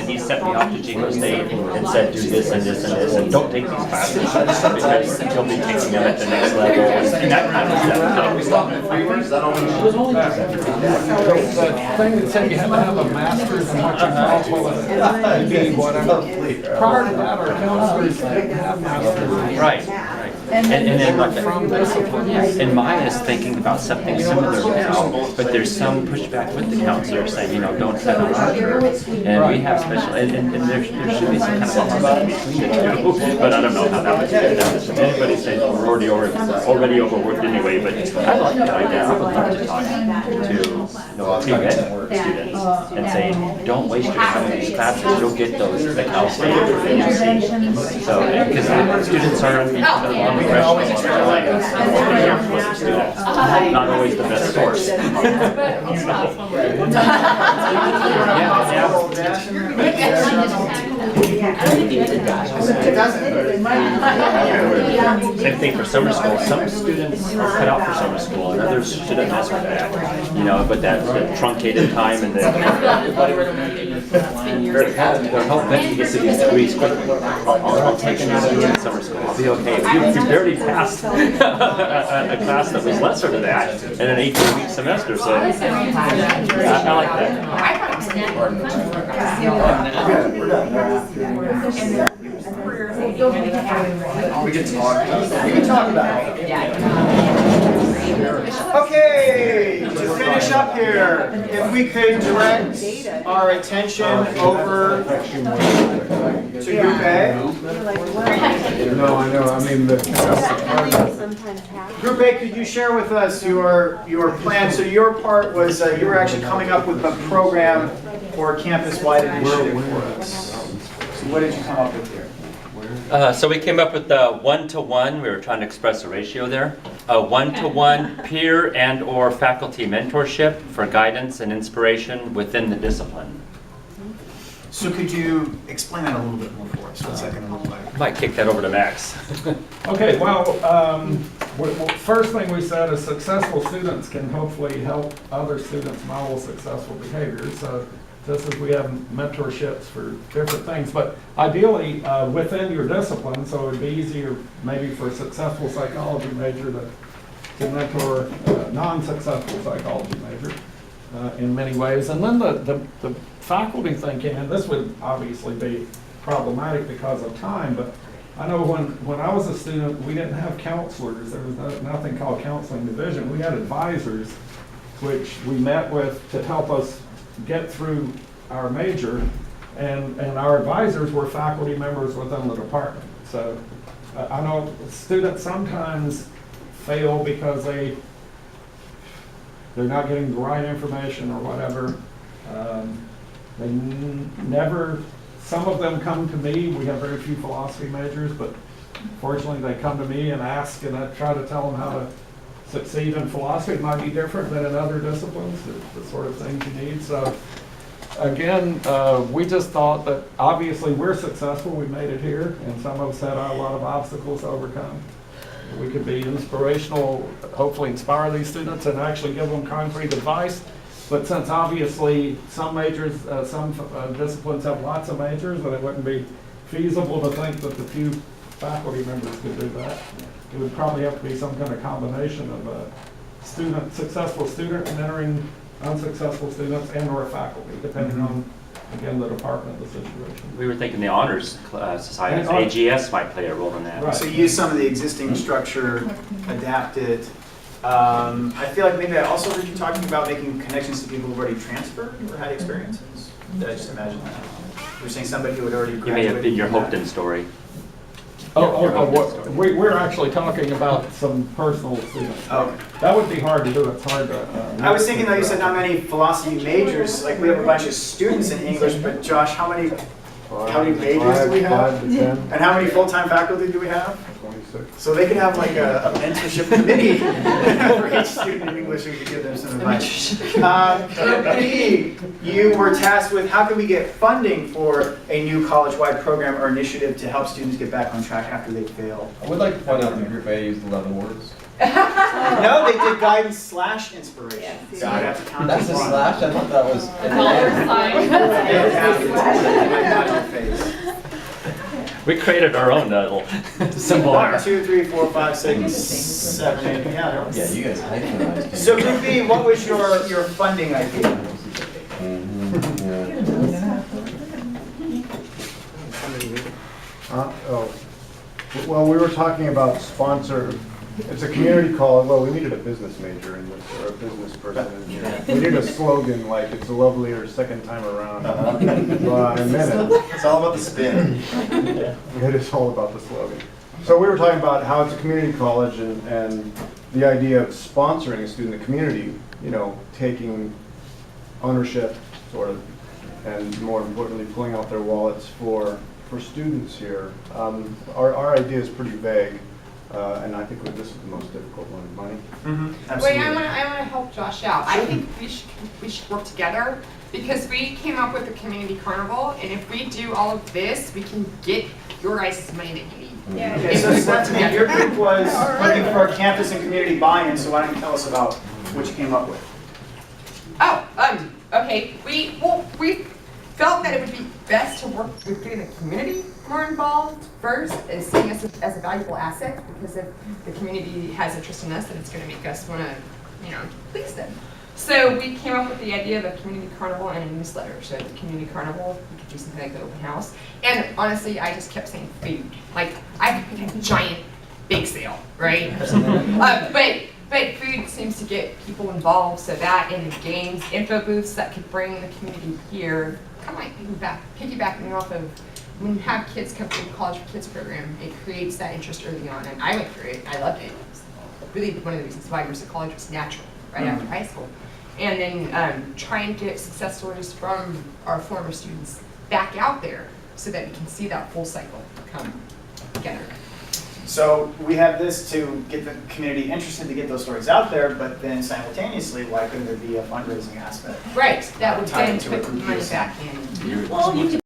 and he sent me off to Chico State and said, do this and this and this, and don't take these classes because you'll be taking them at the next level. And that kind of stuff. The thing that said you had to have a master's in what you call maybe whatever. Prior to that, our counselors didn't have masters. Right. And then like From disciplines. and mine is thinking about something similar now, but there's some pushback with the counselor saying, you know, don't set a larger. And we have special, and there should be some kind of alignment between the two, but I don't know how that would fit. Anybody saying, oh, we're already overworked anyway, but I like that idea. I would love to talk to pre-med students and say, don't waste your time in these classes, you'll get those at Cal State or UC. So, because students are on professionals, they're like, students, not always the best source. Same thing for summer school. Some students are cut out for summer school, and others shouldn't mess with that. You know, but that truncated time and their whole bench gets to these degrees quickly. I'll take another year in summer school. I'll be okay. If you barely passed a class that was lesser than that in an 18-week semester, so I like that. We can talk. You can talk about it. Okay, to finish up here, if we could direct our attention over to Group A. No, I know, I mean, Group A, could you share with us your plan? So your part was you were actually coming up with a program for a campus-wide initiative for us. So what did you come up with here? So we came up with the 1-to-1. We were trying to express a ratio there. A 1-to-1 peer and or faculty mentorship for guidance and inspiration within the discipline. So could you explain that a little bit more for us? What's that going to look like? I might kick that over to Max. okay, well, first thing we said is successful students can hopefully help other students model successful behaviors. So just as we have mentorships for different things, but ideally within your discipline, so it would be easier maybe for a successful psychology major to mentor a non-successful psychology major in many ways. And then the faculty thinking, and this would obviously be problematic because of time, but I know when I was a student, we didn't have counselors. There was nothing called counseling division. We had advisors, which we met with to help us get through our major, and our advisors were faculty members within the department. So I know students sometimes fail because they're not getting the right information or whatever. Some of them come to me. We have very few philosophy majors, but fortunately they come to me and ask, and I try to tell them how to succeed in philosophy. It might be different than in other disciplines, the sort of things you need. So again, we just thought that obviously we're successful, we made it here, and some of us had a lot of obstacles to overcome. We could be inspirational, hopefully inspire these students and actually give them concrete advice. But since obviously some majors, some disciplines have lots of majors, and it wouldn't be feasible to think that the few faculty members could do that. It would probably have to be some kind of combination of a successful student mentoring unsuccessful students and or faculty, depending on, again, the department, the situation. We were thinking the honors societies, AGS might play a role in that. Right. So use some of the existing structure, adapt it. I feel like maybe I also heard you talking about making connections to people who've already transferred or had experiences. Did I just imagine that? You were saying somebody who had already graduated. You may have been your Hopton story. We're actually talking about some personal students. Okay. That would be hard to do. It's hard to. I was thinking though, you said not many philosophy majors. Like we have a bunch of students in English, but Josh, how many majors do we have? 5 to 10. And how many full-time faculty do we have? 26. So they could have like a mentorship committee for each student in English who could give them some advice. You were tasked with how can we get funding for a new college-wide program or initiative to help students get back on track after they fail. I would like to point out that Group A used 11 words. No, they did guidance/inspiration. So I'd have to count That's a as one. slash? I thought that was. We created our own little symbol. 1, 2, 3, 4, 5, 6, 7, 8. Yeah. Yeah, you guys hyphenized. So Group B, what was your funding idea? Well, we were talking about sponsor, it's a community college, well, we needed a business major in this, or a business person in here. We needed a slogan like, it's a lovelier second time around. Well, in a minute, It's all about the spin. it is all about the slogan. So we were talking about how it's a community college and the idea of sponsoring a student, the community, you know, taking ownership, sort of, and more importantly, pulling out their wallets for students here. Our idea is pretty vague, and I think this is the most difficult one, money. Mm-hmm. Wait, I want to help Josh out. I think we should work together because we came up with a community carnival, and if we do all of this, we can get your guys' money that you need. Yeah. Okay, so Stephanie, your group was looking for a campus and community buy-in, so why don't you tell us about what you came up with? Oh, okay. We felt that it would be best to work with getting the community more involved first, as seeing us as a valuable asset, because if the community has interest in us, then it's going to make us want to, please them. So we came up with the idea of a community carnival and a newsletter. So the community carnival, we could do something like the open house. And honestly, I just kept saying food. Like, I could pick a giant bake sale, right? But food seems to get people involved, so that and games, info booths that could bring the community here, kind of like piggybacking off of when you have kids come through the College for Kids program, it creates that interest early on. And I went through it, I loved it. It's really one of the reasons why Mercer College was natural right after high school. And then try and get success stories from our former students back out there so that we can see that full cycle come together. So we have this to get the community interested to get those stories out there, but then simultaneously, why couldn't there be a fundraising aspect? Right, that would Tied then into a put group money use. back in. Well, you could